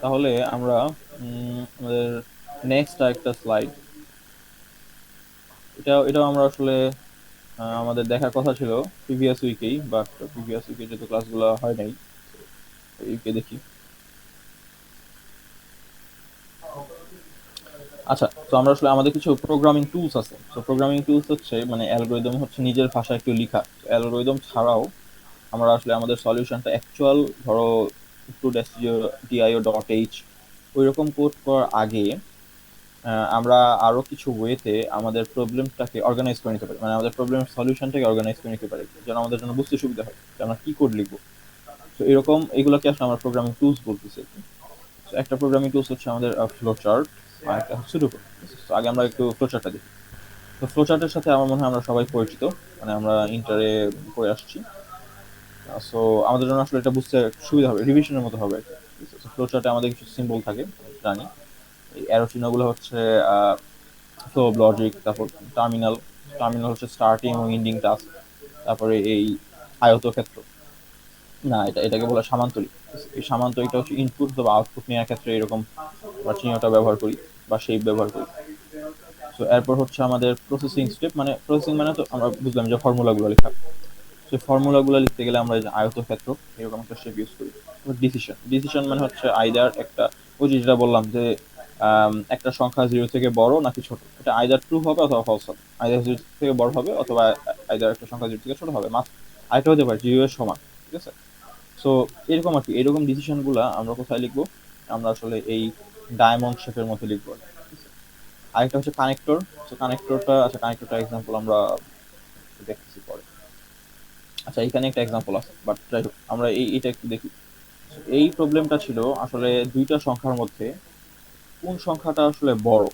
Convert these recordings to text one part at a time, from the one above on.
তাহলে আমরা আমাদের নেক্সট একটা স্লাইড, এটাও আমরা আসলে আমাদের দেখার কথা ছিল প্রিভিয়াস উইকেই, বাট প্রিভিয়াস উইকে যেহেতু ক্লাসগুলো হয় নাই, উইকে দেখি। আচ্ছা, তো আমরা আসলে আমাদের কিছু প্রোগ্রামিং টুলস আছে। তো প্রোগ্রামিং টুলস হচ্ছে মানে অ্যালগোরিদম হচ্ছে নিজের ভাষায় একটু লেখা। অ্যালগোরিদম ছাড়াও আমরা আসলে আমাদের সলিউশনটা অ্যাকচুয়াল, ধরো টু ডিআইও ডট এইচ ওই রকম কোড করার আগে আমরা আরো কিছু ওয়েতে আমাদের প্রবলেমটাকে অর্গানাইজ করে নিতে পারি, মানে আমাদের প্রবলেমের সলিউশনটাকে অর্গানাইজ করে নিতে পারি, যেন আমাদের জন্য বুঝতে সুবিধা হয় যে আমরা কি কোড লিখবো। তো এরকম এগুলোকে আসলে আমরা প্রোগ্রামিং টুলস বলতেছি। তো একটা প্রোগ্রামিং টুলস হচ্ছে আমাদের ফ্লো চার্ট, আর একটা হচ্ছে সুডোকু। তো আগে আমরা একটু ফ্লো চার্টটা দেখি। তো ফ্লো চার্টের সাথে আমার মনে হয় আমরা সবাই পরিচিত, মানে আমরা ইন্টারে পড়ে আসছি। সো আমাদের জন্য আসলে এটা বুঝতে সুবিধা হবে, রিভিশনের মতো হবে। ফ্লো চার্টে আমাদের কিছু সিম্বল থাকে, জানি। এই অ্যারো চিহ্নগুলো হচ্ছে ফ্লো লজিক, তারপর টার্মিনাল। টার্মিনাল হচ্ছে স্টার্টিং এবং এন্ডিং টাস্ক। তারপরে এই আয়তক্ষেত্র, না এটাকে বলা সামান্তরিক। এই সামান্তরিকটা হচ্ছে ইনপুট অথবা আউটপুট নেওয়ার ক্ষেত্রে এরকম আমরা চিহ্নটা ব্যবহার করি বা শেপ ব্যবহার করি। তো এরপর হচ্ছে আমাদের প্রসেসিং স্টেপ, মানে প্রসেসিং মানে তো আমরা বুঝলাম যে ফর্মুলাগুলো লেখা। সেই ফর্মুলাগুলো লিখতে গেলে আমরা এই যে আয়তক্ষেত্র এরকম একটা শেপ ইউজ করি। ডিসিশন, ডিসিশন মানে হচ্ছে আইদার একটা, ওই যে যেটা বললাম যে একটা সংখ্যা জিরো থেকে বড় নাকি ছোট, এটা আইদার ট্রু হবে অথবা ফলস হবে, আইদার জিরো থেকে বড় হবে অথবা আইদার একটা সংখ্যা জিরো থেকে ছোট হবে, আরেকটা হতে পারে জিরো এর সমান। ঠিক আছে? সো এরকম আর কি, এরকম ডিসিশন গুলা আমরা কোথায় লিখবো? আমরা আসলে এই ডায়মন্ড শেপের মধ্যে লিখবো। আরেকটা হচ্ছে কানেক্টর। তো কানেক্টরটা, আচ্ছা কানেক্টরটা এক্সাম্পল আমরা দেখতেছি পরে। আচ্ছা এখানে একটা এক্সাম্পল আছে, বাট যাই হোক আমরা এইটা একটু দেখি। এই প্রবলেমটা ছিল আসলে দুইটা সংখ্যার মধ্যে কোন সংখ্যাটা আসলে বড়,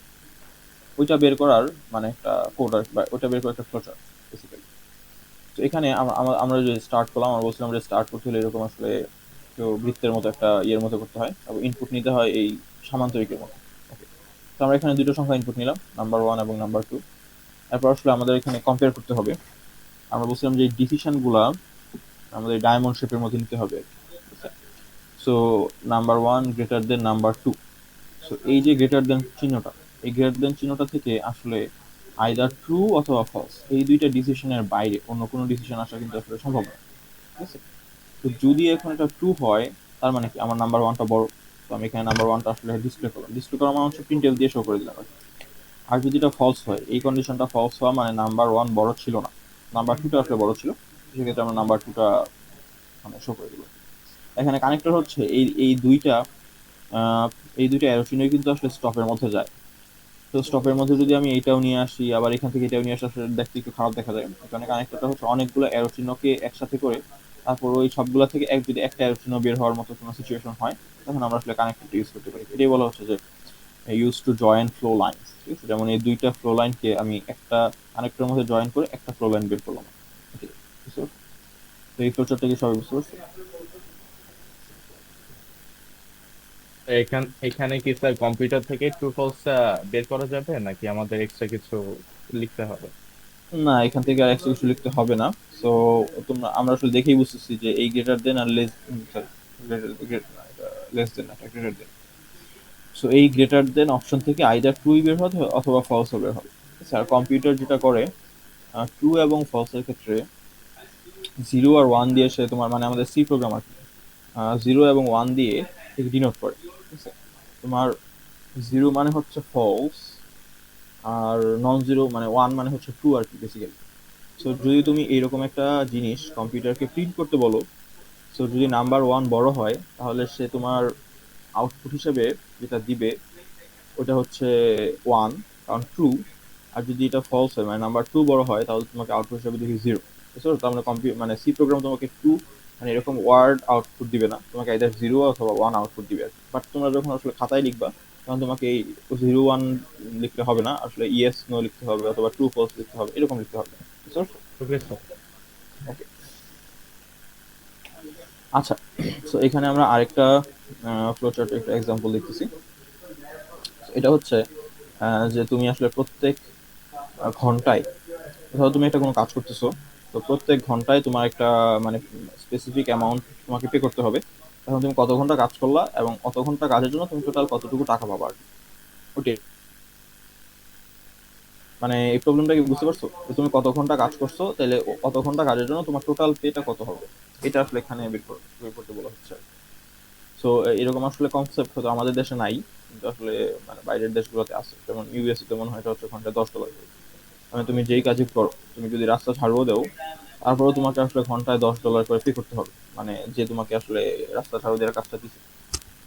ওইটা বের করার মানে একটা কোড, বা ওইটা বের করার একটা ফ্লোচার্ট বেসিক্যালি। তো এখানে আমরা যে স্টার্ট করলাম, আমরা বলছিলাম যে স্টার্ট করতে হলে এরকম আসলে তো বৃত্তের মতো একটা ইয়ের মতো করতে হয়, তারপর ইনপুট নিতে হয় এই সামান্তরিকের মতো। ওকে, তো আমরা এখানে দুটো সংখ্যা ইনপুট নিলাম, নাম্বার ওয়ান এবং নাম্বার টু। এরপর আসলে আমাদের এখানে কম্পেয়ার করতে হবে। আমরা বলছিলাম যে ডিসিশন গুলা আমাদের ডায়মন্ড শেপের মধ্যে নিতে হবে। So number one greater than number two. So এই যে গ্রেটার দেন চিহ্নটা, এই গ্রেটার দেন চিহ্নটা থেকে আসলে আইদার ট্রু অথবা ফলস, এই দুইটা ডিসিশনের বাইরে অন্য কোনো ডিসিশন আসা কিন্তু আসলে সম্ভব না। ঠিক আছে? তো যদি এখন এটা ট্রু হয়, তার মানে কি আমার নাম্বার ওয়ানটা বড়। তো আমি এখানে নাম্বার ওয়ানটা আসলে ডিসপ্লে করলাম, ডিসপ্লে করা মানে হচ্ছে প্রিন্টএফ দিয়ে শো করে দিলাম আর কি। আর যদি এটা ফলস হয়, এই কন্ডিশনটা ফলস হওয়া মানে নাম্বার ওয়ান বড় ছিল না, নাম্বার টুটা আসলে বড় ছিল। সেক্ষেত্রে আমরা নাম্বার টুটা মানে শো করে দিলাম। এখানে কানেক্টর হচ্ছে এই দুইটা আহ, এই দুইটা অ্যারো চিহ্নই কিন্তু আসলে স্টপের মধ্যে যায়। তো স্টপের মধ্যে যদি আমি এইটাও নিয়ে আসি, আবার এখান থেকে এটাও নিয়ে আসি, আসলে দেখতে একটু খারাপ দেখা যায়। এখানে কানেক্টরটা হচ্ছে অনেকগুলো অ্যারো চিহ্নকে একসাথে করে, তারপর ওই সবগুলো থেকে যদি একটা অ্যারো চিহ্ন বের হওয়ার মতো কোনো সিচুয়েশন হয়, তখন আমরা আসলে কানেক্টরটা ইউজ করতে পারি। এটাই বলা হচ্ছে যে use to join flow line. ঠিক আছে? যেমন এই দুইটা ফ্লো লাইনকে আমি একটা কানেক্টরের মধ্যে জয়েন করে একটা ফ্লো লাইন বের করলাম। Okay, বুঝতে পারছো? তো এই ফ্লোচারটা কি সবাই বুঝতে পারছো? তো এখানে কি স্যার কম্পিউটার থেকে ট্রু ফলস বের করা যাবে নাকি আমাদের এক্সট্রা কিছু লিখতে হবে? না, এখান থেকে আর এক্সট্রা কিছু লিখতে হবে না। সো তোমরা, আমরা আসলে দেখেই বুঝতেছি যে এই গ্রেটার দেন আর লেস, সরি লেস দেন, একটা গ্রেটার দেন। সো এই গ্রেটার দেন অপশন থেকে আইদার ট্রুই বের হবে অথবা ফলস বের হবে। স্যার কম্পিউটার যেটা করে, ট্রু এবং ফলসের ক্ষেত্রে জিরো আর ওয়ান দিয়ে সে তোমার, মানে আমাদের সি প্রোগ্রাম আর কি, জিরো এবং ওয়ান দিয়ে একে ডিনোট করে। ঠিক আছে? তোমার জিরো মানে হচ্ছে ফলস, আর নন জিরো মানে ওয়ান মানে হচ্ছে ট্রু আর কি বেসিক্যালি। সো যদি তুমি এইরকম একটা জিনিস কম্পিউটারকে প্রিন্ট করতে বলো, সো যদি নাম্বার ওয়ান বড় হয় তাহলে সে তোমার আউটপুট হিসেবে যেটা দিবে ওটা হচ্ছে ওয়ান, কারণ ট্রু। আর যদি এটা ফলস হয় মানে নাম্বার টু বড় হয়, তাহলে তোমাকে আউটপুট হিসেবে দিবে জিরো। বুঝতে পারছো? তার মানে মানে সি প্রোগ্রাম তোমাকে টু মানে এরকম ওয়ার্ড আউটপুট দিবে না, তোমাকে এদের জিরো অথবা ওয়ান আউটপুট দিবে আর কি। বাট তোমরা যখন আসলে খাতায় লিখবা, তখন তোমাকে এই জিরো ওয়ান লিখতে হবে না, আসলে ইয়েস নো লিখতে হবে অথবা ট্রু ফলস লিখতে হবে, এরকম লিখতে হবে। বুঝতে পারছো? Okay sir. ওকে, আচ্ছা। তো এখানে আমরা আরেকটা ফ্লোচার্ট একটা এক্সাম্পল দেখতেছি। এটা হচ্ছে যে তুমি আসলে প্রত্যেক ঘন্টায়, ধরো তুমি একটা কোনো কাজ করতেছো, তো প্রত্যেক ঘন্টায় তোমার একটা মানে স্পেসিফিক অ্যামাউন্ট তোমাকে পে করতে হবে। এখন তুমি কত ঘন্টা কাজ করলা এবং কত ঘন্টা কাজের জন্য তুমি টোটাল কতটুকু টাকা পাবা আর কি। ওটাই। মানে এই প্রবলেমটা কি বুঝতে পারছো, যে তুমি কত ঘন্টা কাজ করছো তাহলে কত ঘন্টা কাজের জন্য তোমার টোটাল পেটা কত হবে, এটা আসলে এখানে বের করতে বলা হচ্ছে। সো এরকম আসলে কনসেপ্ট হয়তো আমাদের দেশে নাই, কিন্তু আসলে মানে বাইরের দেশগুলোতে আছে, যেমন ইউএসএ তে মনে হয় এটা হচ্ছে ঘন্টায় $10 করে। মানে তুমি যেই কাজই করো, তুমি যদি রাস্তা ঝাড়ুও দাও, তারপরেও তোমাকে আসলে ঘন্টায় $10 করে পে করতে হবে। মানে যে তোমাকে আসলে রাস্তা ঝাড়ু দেওয়ার কাজটা দিচ্ছে,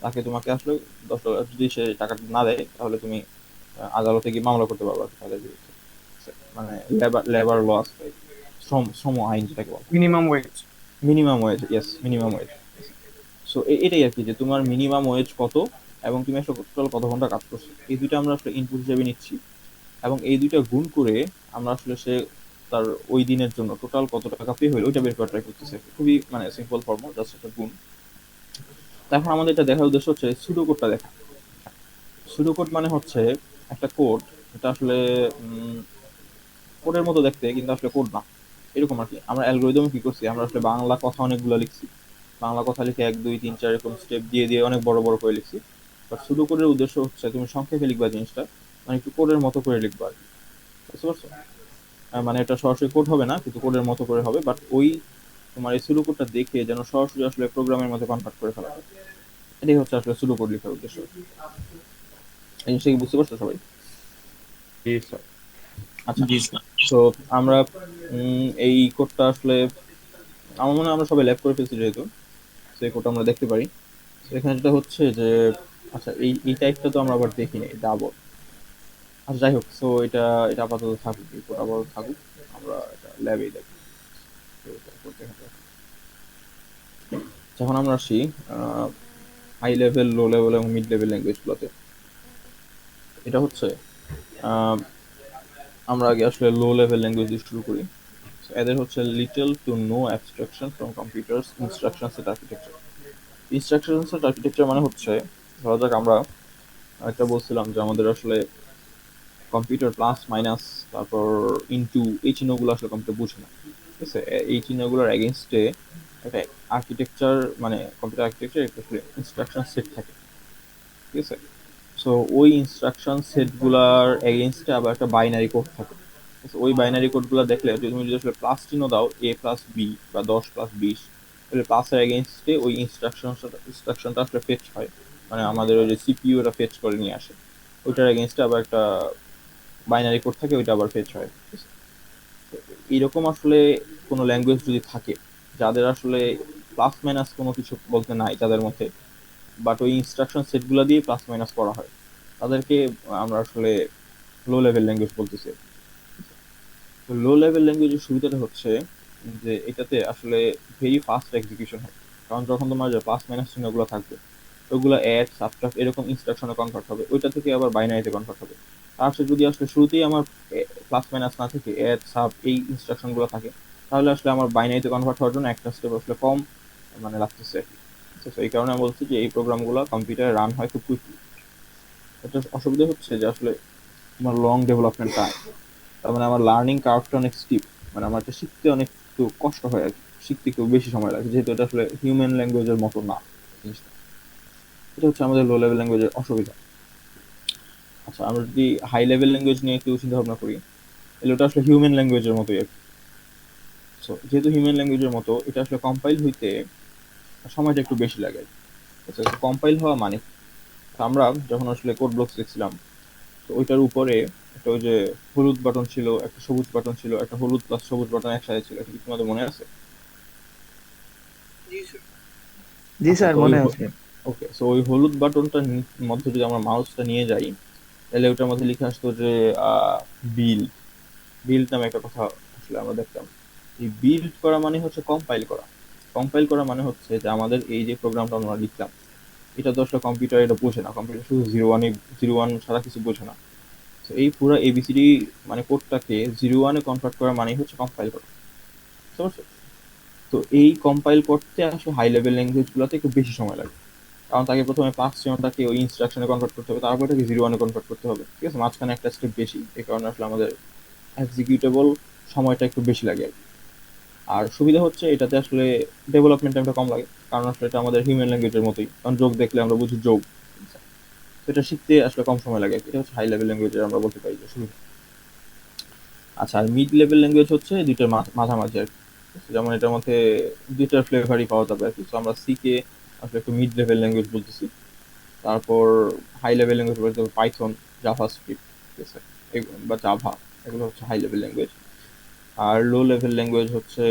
তাকে তোমাকে আসলে $10, যদি সে টাকাটা না দেয় তাহলে তুমি আদালতে গিয়ে মামলা করতে পারবে আর কি তাদের বিরুদ্ধে। মানে লেবার লেবার লস, শ্রম শ্রম আইন যেটাকে বলে। Minimum wedge. Minimum wedge, yes, minimum wedge. So এটাই আর কি, যে তোমার মিনিমাম ওয়েজ কত এবং তুমি আসলে টোটাল কত ঘন্টা কাজ করছো, এই দুইটা আমরা আসলে ইনপুট হিসেবে নিচ্ছি। এবং এই দুইটা গুণ করে আমরা আসলে সে তার ওই দিনের জন্য টোটাল কত টাকা পে হইলো ওইটা বের করা ট্রাই করতেছে। খুবই মানে সিম্পল ফর্ম, জাস্ট একটা গুণ। তারপর আমাদের এটা দেখার উদ্দেশ্য হচ্ছে সুডো কোডটা দেখা। সুডো কোড মানে হচ্ছে একটা কোড, এটা আসলে কোডের মতো দেখতে কিন্তু আসলে কোড না, এরকম আর কি। আমরা অ্যালগোরিদম কি করছি, আমরা আসলে বাংলা কথা অনেকগুলো লিখছি, বাংলা কথা লিখে 1 2 3 4 এরকম স্টেপ দিয়ে দিয়ে অনেক বড় বড় করে লিখছি। বাট সুডো কোডের উদ্দেশ্য হচ্ছে তুমি সংক্ষেপে লিখবা জিনিসটা, মানে একটু কোডের মতো করে লিখবা আর কি। বুঝতে পারছো? মানে এটা সরাসরি কোড হবে না, কিন্তু কোডের মতো করে হবে, বাট ওই তোমার এই সুডো কোডটা দেখে যেন সরাসরি আসলে প্রোগ্রামের মধ্যে কনভার্ট করে ফেলা যায়। এটাই হচ্ছে আসলে সুডো কোড লেখার উদ্দেশ্য। এই জিনিসটা কি বুঝতে পারছো সবাই? জি স্যার। আচ্ছা। জি স্যার। তো আমরা এই কোডটা আসলে আমার মনে হয় আমরা সবাই ল্যাব করে ফেলছি যেহেতু, তো এই কোডটা আমরা দেখতে পারি। তো এখানে যেটা হচ্ছে যে, আচ্ছা এই টাইপটা তো আমরা আবার দেখিনি, এটা আবার, আচ্ছা যাই হোক, সো এটা এটা আপাতত থাকুক, এই কোড আপাতত থাকুক, আমরা এটা ল্যাবেই দেখি। তো এটা code দেখা যাক। যখন আমরা আসি হাই লেভেল, লো লেভেল এবং মিড লেভেল ল্যাঙ্গুয়েজগুলোতে, এটা হচ্ছে আহ, আমরা আগে আসলে লো লেভেল ল্যাঙ্গুয়েজ দিয়ে শুরু করি। So, এদের হচ্ছে little to know abstraction from computers instruction set architecture. Instruction set architecture মানে হচ্ছে, ধরা যাক আমরা একটা বলছিলাম যে আমাদের আসলে কম্পিউটার প্লাস মাইনাস তারপর ইনটু, এই চিহ্নগুলো আসলে কম্পিউটার বুঝে না। ঠিক আছে? এই চিহ্নগুলোর এগেনস্টে একটা আর্কিটেকচার, মানে কম্পিউটার আর্কিটেকচার একটা আসলে ইনস্ট্রাকশন সেট থাকে। ঠিক আছে? সো ওই ইনস্ট্রাকশন সেটগুলার এগেনস্টে আবার একটা বাইনারি কোড থাকে। তো ওই বাইনারি কোডগুলো দেখলে যদি তুমি যদি আসলে প্লাস চিহ্ন দাও, A+B বা 10+20, তাহলে প্লাসের এগেনস্টে ওই ইনস্ট্রাকশনটা আসলে ফেচ হয়, মানে আমাদের ওই যে সিপিইউ এটা ফেচ করে নিয়ে আসে, ওইটার এগেনস্টে আবার একটা বাইনারি কোড থাকে, ওইটা আবার ফেচ হয়। ঠিক আছে? তো এইরকম আসলে কোনো ল্যাঙ্গুয়েজ যদি থাকে যাদের আসলে প্লাস মাইনাস কোনো কিছু বলতে নাই যাদের মধ্যে, বাট ওই ইনস্ট্রাকশন সেটগুলো দিয়ে প্লাস মাইনাস করা হয়, তাদেরকে আমরা আসলে লো লেভেল ল্যাঙ্গুয়েজ বলতেছি। তো লো লেভেল ল্যাঙ্গুয়েজের সুবিধাটা হচ্ছে যে এটাতে আসলে ভেরি ফাস্ট এক্সিকিউশন হয়। কারণ যখন তোমার যে প্লাস মাইনাস চিহ্নগুলো থাকবে, ওইগুলো অ্যাড সাবট্রাক্ট এরকম ইনস্ট্রাকশনে কনভার্ট হবে, ওইটা থেকে আবার বাইনারিতে কনভার্ট হবে। তার সাথে যদি আসলে শুরুতেই আমার প্লাস মাইনাস না থেকে অ্যাড সাব এই ইনস্ট্রাকশনগুলো থাকে, তাহলে আসলে আমার বাইনারিতে কনভার্ট হওয়ার জন্য একটা স্টেপ আসলে কম মানে লাগতেছে আর কি। তো এই কারণে আমি বলছি যে এই প্রোগ্রামগুলো কম্পিউটারে রান হয় খুব কুইকলি। এটা অসুবিধা হচ্ছে যে আসলে তোমার লং ডেভেলপমেন্ট টাইম, তার মানে আমার লার্নিং কার্ভটা অনেক স্টিপ, মানে আমার এটা শিখতে অনেক একটু কষ্ট হয় আর কি, শিখতে একটু বেশি সময় লাগে, যেহেতু এটা আসলে হিউম্যান ল্যাঙ্গুয়েজের মতো না জিনিসটা। এটা হচ্ছে আমাদের লো লেভেল ল্যাঙ্গুয়েজের অসুবিধা। আচ্ছা, আমরা যদি হাই লেভেল ল্যাঙ্গুয়েজ নিয়ে একটু চিন্তা ভাবনা করি, তাহলে ওটা আসলে হিউম্যান ল্যাঙ্গুয়েজের মতোই আর কি। সো যেহেতু হিউম্যান ল্যাঙ্গুয়েজের মতো, এটা আসলে কম্পাইল হইতে সময়টা একটু বেশি লাগে আর কি। আচ্ছা, কম্পাইল হওয়া মানে কি? তো আমরা যখন আসলে কোড ব্লকস লিখছিলাম, তো ওইটার উপরে একটা ওই যে হলুদ বাটন ছিল, একটা সবুজ বাটন ছিল, একটা হলুদ প্লাস সবুজ বাটন একসাথে ছিল, এটা কি তোমাদের মনে আছে? জি আচ্ছা, স্যার, তো ওই মনে আছে। ওকে, সো ওই হলুদ বাটনটার মধ্যে যদি আমরা মাউসটা নিয়ে যাই, তাহলে ওটার মধ্যে লিখে আসতো যে বিল্ড, বিল্ড নামে একটা কথা আসলে আমরা দেখতাম। এই বিল্ড করা মানে হচ্ছে কম্পাইল করা। কম্পাইল করা মানে হচ্ছে যে আমাদের এই যে প্রোগ্রামটা আমরা লিখলাম, এটা তো আসলে কম্পিউটার এটা বোঝে না, কম্পিউটার শুধু জিরো ওয়ান ছাড়া কিছু বোঝে না। তো এই পুরো এবিসিডি মানে কোডটাকে 0 1-এ কনভার্ট করা মানেই হচ্ছে কম্পাইল করা। বুঝতে পারছো? তো এই কম্পাইল করতে আসলে হাই লেভেল ল্যাঙ্গুয়েজ গুলোতে একটু বেশি সময় লাগে, কারণ তাকে প্রথমে পাঁচ চিহ্নটাকে ওই ইনস্ট্রাকশনে কনভার্ট করতে হবে, তারপর তাকে 0 1-এ কনভার্ট করতে হবে। ঠিক আছে? মাঝখানে একটা স্টেপ বেশি, এই কারণে আসলে আমাদের এক্সিকিউটেবল সময়টা একটু বেশি লাগে আর কি। আর সুবিধা হচ্ছে এটাতে আসলে ডেভেলপমেন্ট টাইমটা কম লাগে, কারণ আসলে এটা আমাদের হিউম্যান ল্যাঙ্গুয়েজের মতোই, কারণ যোগ দেখলে আমরা বুঝি যোগ। তো এটা শিখতে আসলে কম সময় লাগে, এটা হচ্ছে হাই লেভেল ল্যাঙ্গুয়েজের আমরা বলতে পারি যে সুবিধা। আচ্ছা, আর মিড লেভেল ল্যাঙ্গুয়েজ হচ্ছে দুইটার মাঝামাঝি আর কি। যেমন এটার মধ্যে দুইটার ফ্লেভারই পাওয়া যাবে আর কি। তো আমরা সি কে আসলে একটু মিড লেভেল ল্যাঙ্গুয়েজ বলতেছি। তারপর হাই লেভেল ল্যাঙ্গুয়েজ বলতে পাইথন, জাভা স্ক্রিপ্ট, ঠিক আছে, বা জাভা, এগুলো হচ্ছে হাই লেভেল ল্যাঙ্গুয়েজ। আর লো লেভেল ল্যাঙ্গুয়েজ হচ্ছে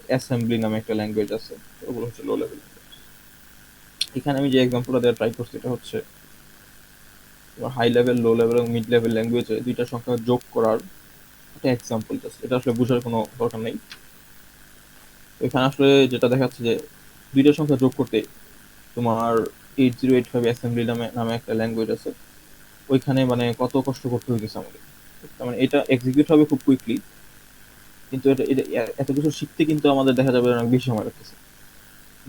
অ্যাসেম্বলি নামে একটা ল্যাঙ্গুয়েজ আছে, ওগুলো হচ্ছে লো লেভেল। এখানে আমি যে এক্সাম্পলটা দেওয়ার ট্রাই করছি এটা হচ্ছে হাই লেভেল, লো লেভেল এবং মিড লেভেল ল্যাঙ্গুয়েজে দুইটা সংখ্যা যোগ করার একটা এক্সাম্পল, জাস্ট এটা আসলে বোঝার কোনো দরকার নেই। এখানে আসলে যেটা দেখাচ্ছে যে দুইটা সংখ্যা যোগ করতে তোমার 8085 অ্যাসেম্বলি নামে নামে একটা ল্যাঙ্গুয়েজ আছে, ওইখানে মানে কত কষ্ট করতে হইতেছে আমাদের। তার মানে এটা এক্সিকিউট হবে খুব কুইকলি, কিন্তু এটা এটা এত কিছু শিখতে কিন্তু আমাদের দেখা যাবে অনেক বেশি সময় লাগতেছে।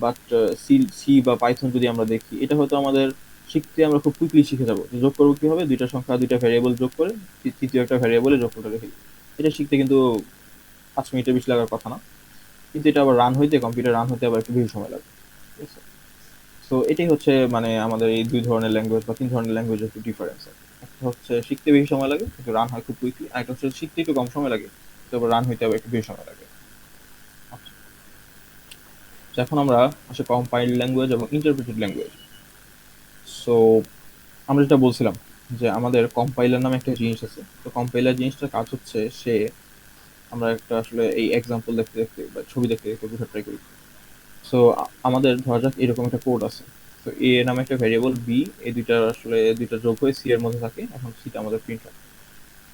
বাট সি সি বা পাইথন যদি আমরা দেখি, এটা হয়তো আমাদের শিখতে আমরা খুব কুইকলি শিখে যাবো। যোগ করবো কি হবে, দুইটা সংখ্যা দুইটা ভ্যারিয়েবল যোগ করে তৃতীয় একটা ভ্যারিয়েবলে যোগ করতে রেখে দিই। এটা শিখতে কিন্তু 5 মিনিটের বেশি লাগার কথা না, কিন্তু এটা আবার রান হইতে, কম্পিউটার রান হতে আবার একটু বেশি সময় লাগে, ঠিক আছে। সো এটাই হচ্ছে মানে আমাদের এই দুই ধরনের ল্যাঙ্গুয়েজ বা তিন ধরনের ল্যাঙ্গুয়েজের একটু ডিফারেন্স। একটা হচ্ছে শিখতে বেশি সময় লাগে কিন্তু রান হয় খুব কুইকলি, আর একটা হচ্ছে শিখতে একটু কম সময় লাগে তবে রান হইতে আবার একটু বেশি সময় লাগে। আচ্ছা, তো এখন আমরা আসলে কম্পাইল্ড ল্যাঙ্গুয়েজ এবং ইন্টারপ্রেটেড ল্যাঙ্গুয়েজ। সো আমরা যেটা বলছিলাম যে আমাদের কম্পাইলার নামে একটা জিনিস আছে। তো কম্পাইলার জিনিসটার কাজ হচ্ছে সে, আমরা একটা আসলে এই এক্সাম্পল দেখতে দেখতে বা ছবি দেখতে দেখতে বোঝার ট্রাই করি। সো আমাদের ধরা যাক এরকম একটা কোড আছে। তো এ নামে একটা ভ্যারিয়েবল, বি, এই দুইটা আসলে দুইটা যোগ হয়ে সি এর মধ্যে থাকে, এখন সিটা আমাদের প্রিন্ট হয়।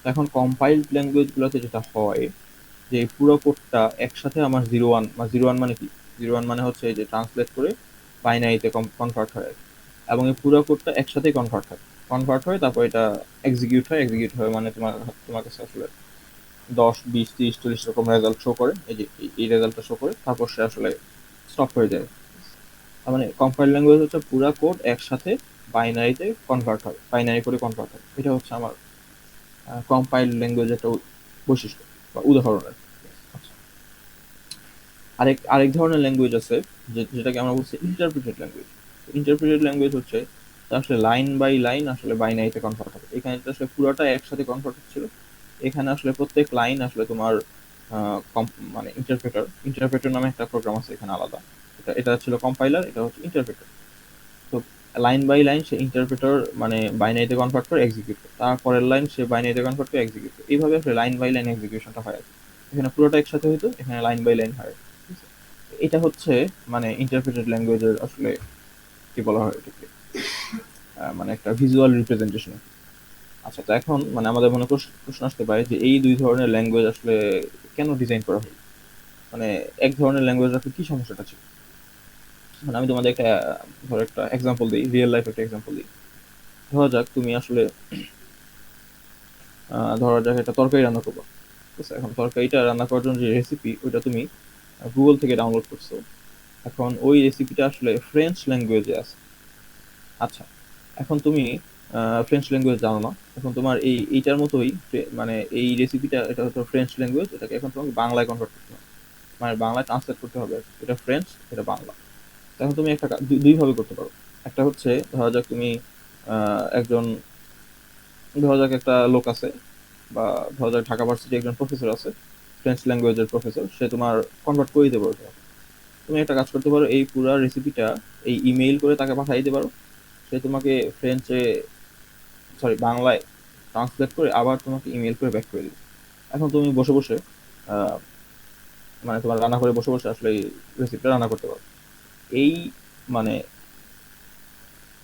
তো এখন কম্পাইলড ল্যাঙ্গুয়েজগুলোতে যেটা হয় যে এই পুরো কোডটা একসাথে আমার 01, বা 01 মানে কি, 01 মানে হচ্ছে এই যে ট্রান্সলেট করে বাইনারিতে কনভার্ট হয় আর কি। এবং এই পুরো কোডটা একসাথেই কনভার্ট হয় তারপর এটা এক্সিকিউট হয় মানে তোমার তোমার কাছে আসলে 10, 20, 30, 40 রকম রেজাল্ট শো করে, এই যে এই রেজাল্টটা শো করে, তারপর সে আসলে স্টপ হয়ে যায়। তার মানে কম্পাইল ল্যাঙ্গুয়েজ হচ্ছে পুরা কোড একসাথে বাইনারিতে কনভার্ট হয়, বাইনারি করে কনভার্ট হয়। এটা হচ্ছে আমার কম্পাইল ল্যাঙ্গুয়েজ একটা বৈশিষ্ট্য বা উদাহরণ আর কি। আচ্ছা, আরেক আরেক ধরনের ল্যাঙ্গুয়েজ আছে যেটাকে আমরা বলছি ইন্টারপ্রিটেড ল্যাঙ্গুয়েজ। ইন্টারপ্রিটেড ল্যাঙ্গুয়েজ হচ্ছে তা আসলে লাইন বাই লাইন আসলে বাইনারিতে কনভার্ট হবে। এখানে তো আসলে পুরোটা একসাথে কনভার্ট হচ্ছিল, এখানে আসলে প্রত্যেক লাইন আসলে তোমার মানে ইন্টারপ্রেটার নামে একটা প্রোগ্রাম আছে এখানে আলাদা। এটা এটা ছিল কম্পাইলার, এটা হচ্ছে ইন্টারপ্রেটার। তো লাইন বাই লাইন সে ইন্টারপ্রেটার মানে বাইনারিতে কনভার্ট করে এক্সিকিউট করে, তারপরের লাইন সে বাইনারিতে কনভার্ট করে এক্সিকিউট করে, এইভাবে আসলে লাইন বাই লাইন এক্সিকিউশনটা হয় আর কি। এখানে পুরোটা একসাথে হইতো, এখানে লাইন বাই লাইন হয়, ঠিক আছে? এটা হচ্ছে মানে ইন্টারপ্রেটেড ল্যাঙ্গুয়েজের আসলে কি বলা হয় এটাকে, মানে একটা ভিজুয়াল রিপ্রেজেন্টেশন। আচ্ছা, তো এখন মানে আমাদের মনে প্রশ্ন আসতে পারে যে এই দুই ধরনের ল্যাঙ্গুয়েজ আসলে কেন ডিজাইন করা হয়, মানে এক ধরনের ল্যাঙ্গুয়েজ রাখলে কি সমস্যাটা ছিল। মানে আমি তোমাদের একটা ধরো একটা এক্সাম্পল দিই, রিয়েল লাইফ একটা এক্সাম্পল দিই। ধরা যাক তুমি আসলে ধরা যাক একটা তরকারি রান্না করবো, ঠিক আছে। এখন তরকারিটা রান্না করার জন্য যে রেসিপি ওইটা তুমি গুগল থেকে ডাউনলোড করছো। এখন ওই রেসিপিটা আসলে ফ্রেঞ্চ ল্যাঙ্গুয়েজে আছে। আচ্ছা, এখন তুমি ফ্রেঞ্চ ল্যাঙ্গুয়েজ জানো না, এখন তোমার এইটার মতোই মানে এই রেসিপিটা, এটা হচ্ছে ফ্রেঞ্চ ল্যাঙ্গুয়েজ, এটাকে এখন তোমাকে বাংলায় কনভার্ট করতে হবে, মানে বাংলায় ট্রান্সলেট করতে হবে। এটা ফ্রেঞ্চ, এটা বাংলা। এখন তুমি একটা দুই ভাবে করতে পারো। একটা হচ্ছে ধরা যাক তুমি একজন, ধরা যাক একটা লোক আছে, বা ধরা যাক ঢাকা ভার্সিটি একজন প্রফেসর আছে, ফ্রেঞ্চ ল্যাঙ্গুয়েজের প্রফেসর, সে তোমার কনভার্ট করে দিতে পারো তোমাকে। তুমি একটা কাজ করতে পারো, এই পুরো রেসিপিটা এই ইমেইল করে তাকে পাঠিয়ে দিতে পারো, সে তোমাকে ফ্রেঞ্চে, সরি বাংলায় ট্রান্সলেট করে আবার তোমাকে ইমেল করে ব্যাক করে দিবে। এখন তুমি বসে বসে আহ, মানে তোমার রান্না করে বসে বসে আসলে এই রেসিপিটা রান্না করতে পারো। এই মানে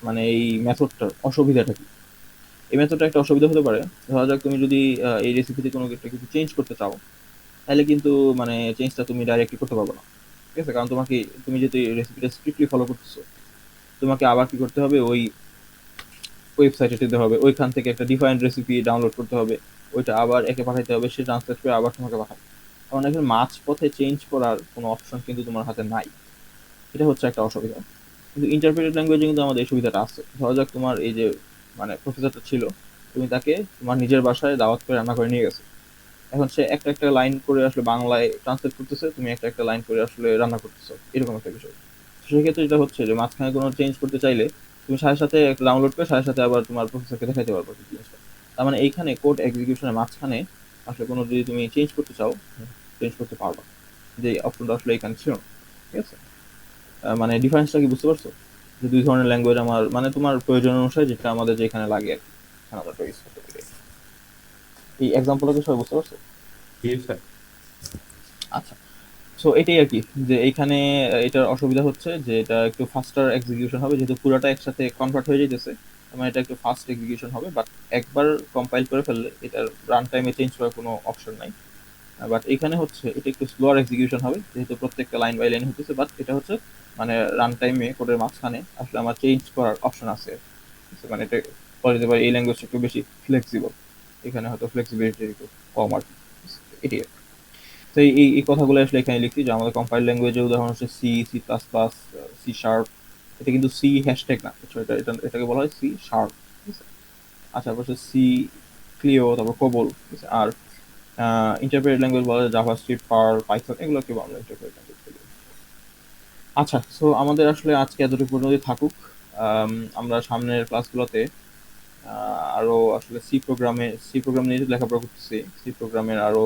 মানে এই মেথডটার অসুবিধাটা কি, এই মেথডটা একটা অসুবিধা হতে পারে। ধরা যাক তুমি যদি এই রেসিপিতে কোনো একটা কিছু চেঞ্জ করতে চাও, তাহলে কিন্তু মানে চেঞ্জটা তুমি ডাইরেক্টলি করতে পারবে না, ঠিক আছে। কারণ তোমাকে, তুমি যদি রেসিপিটা স্ট্রিক্টলি ফলো করতেছো, তোমাকে আবার কি করতে হবে, ওই ওয়েবসাইটে যেতে হবে, ওইখান থেকে একটা ডিফাইন্ড রেসিপি ডাউনলোড করতে হবে, ওইটা আবার একে পাঠাইতে হবে, সে ট্রান্সলেট করে আবার তোমাকে পাঠাবে। কারণ এখানে মাঝ পথে চেঞ্জ করার কোনো অপশন কিন্তু তোমার হাতে নাই। এটা হচ্ছে একটা অসুবিধা। কিন্তু ইন্টারপ্রেটেড ল্যাঙ্গুয়েজে কিন্তু আমাদের এই সুবিধাটা আছে। ধরা যাক তোমার এই যে মানে প্রফেসরটা ছিল, তুমি তাকে তোমার নিজের বাসায় দাওয়াত করে রান্না করে নিয়ে গেছো। এখন সে একটা একটা লাইন করে আসলে বাংলায় ট্রান্সলেট করতেছে, তুমি একটা একটা লাইন করে আসলে রান্না করতেছো, এরকম একটা বিষয়। তো সেক্ষেত্রে যেটা হচ্ছে যে মাঝখানে কোনো চেঞ্জ করতে চাইলে তুমি সাথে সাথে ডাউনলোড করে সাথে সাথে আবার তোমার প্রফেসরকে দেখাইতে পারবে সেই জিনিসটা। তার মানে এইখানে কোড এক্সিকিউশনের মাঝখানে আসলে কোনো যদি তুমি চেঞ্জ করতে চাও, চেঞ্জ করতে পারবা, যে অপশনটা আসলে এখানে ছিল না। ঠিক আছে? মানে ডিফারেন্সটা কি বুঝতে পারছো? যে দুই ধরনের ল্যাঙ্গুয়েজ আমার মানে তোমার প্রয়োজন অনুসারে যেটা আমাদের যেখানে লাগে আর কি, এখানে আমরা ইউজ করতে পারি। এই এক্সাম্পলটা কি সবাই বুঝতে পারছো? জি স্যার। আচ্ছা, সো এটাই আর কি, যে এইখানে এটার অসুবিধা হচ্ছে যে এটা একটু ফাস্টার এক্সিকিউশন হবে, যেহেতু পুরোটা একসাথে কনভার্ট হয়ে যাইতেছে। মানে এটা একটু ফাস্ট এক্সিকিউশন হবে, বাট একবার কম্পাইল করে ফেললে এটার রান টাইমে চেঞ্জ করার কোনো অপশন নাই। বাট এখানে হচ্ছে এটা একটু স্লোয়ার এক্সিকিউশন হবে, যেহেতু প্রত্যেকটা লাইন বাই লাইন হতেছে, বাট এটা হচ্ছে মানে রান টাইমে কোডের মাঝখানে আসলে আমার চেঞ্জ করার অপশন আছে। ঠিক আছে? মানে এটা বলা যেতে পারে এই ল্যাঙ্গুয়েজটা একটু বেশি ফ্লেক্সিবল, এখানে হয়তো ফ্লেক্সিবিলিটি একটু কম আর কি। এটাই আর কি। তো এই কথাগুলো আসলে এখানে লিখছি, যে আমাদের কম্পাইল ল্যাঙ্গুয়েজের উদাহরণ হচ্ছে C, C plus plus, C sharp. এটা কিন্তু সি হ্যাশট্যাগ না, বুঝছো? এটাকে বলা হয় সি শার্প। ঠিক আছে? আচ্ছা, তারপর হচ্ছে সি ক্লিও, তারপর কোবল। ঠিক আছে? আর ইন্টারপ্রেটেড ল্যাঙ্গুয়েজ বলা যায় জাভা স্ক্রিপ্ট, পার, পাইথন, এগুলোকে আমরা ইন্টারপ্রেটেড ল্যাঙ্গুয়েজ বলি। আচ্ছা, সো আমাদের আসলে আজকে এতটুকু পর্যন্ত থাকুক। আম, আমরা সামনের ক্লাসগুলোতে আরো আসলে সি প্রোগ্রাম নিয়ে লেখাপড়া করতেছি, সি প্রোগ্রামের আরো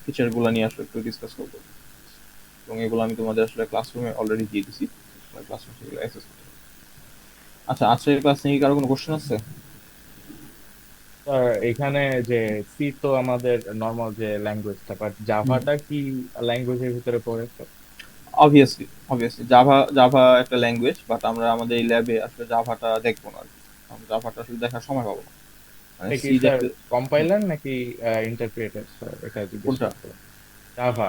ফিচার গুলো নিয়ে আসলে একটু ডিসকাস করবো, এবং এগুলো আমি তোমাদের আসলে ক্লাসরুমে অলরেডি দিয়ে দিছি, ক্লাসরুম সেগুলো অ্যাক্সেস করতে পারো। আচ্ছা, আজকের ক্লাস নিয়ে কি কারো কোনো কোশ্চেন আছে? স্যার এখানে যে সি তো আমাদের নর্মাল যে ল্যাঙ্গুয়েজটা, বাট হুম, জাভাটা কি ল্যাঙ্গুয়েজের ভিতরে পড়ে sir? Obviously, obviously Java Java একটা ল্যাঙ্গুয়েজ, বাট আমরা আমাদের এই ল্যাবে আসলে জাভাটা দেখবো না আর কি। আমরা জাভাটা আসলে দেখার সময় পাবো না। মানে এটা কি সি স্যার দেখতে। হুম, কম্পাইলার নাকি ইন্টারপ্রেটার স্যার, এটা জিজ্ঞেস কোনটা? করছিলাম। জাভা।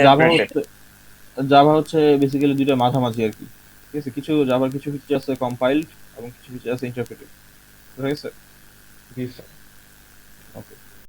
Java interpreted. হচ্ছে জাভা হচ্ছে বেসিক্যালি দুইটা মাঝামাঝি আর কি। ঠিক আছে? কিছু জাভার কিছু ফিচার আছে কম্পাইলড, এবং কিছু ফিচার আছে ইন্টারপ্রেটেড। ঠিক আছে? জি স্যার। ওকে।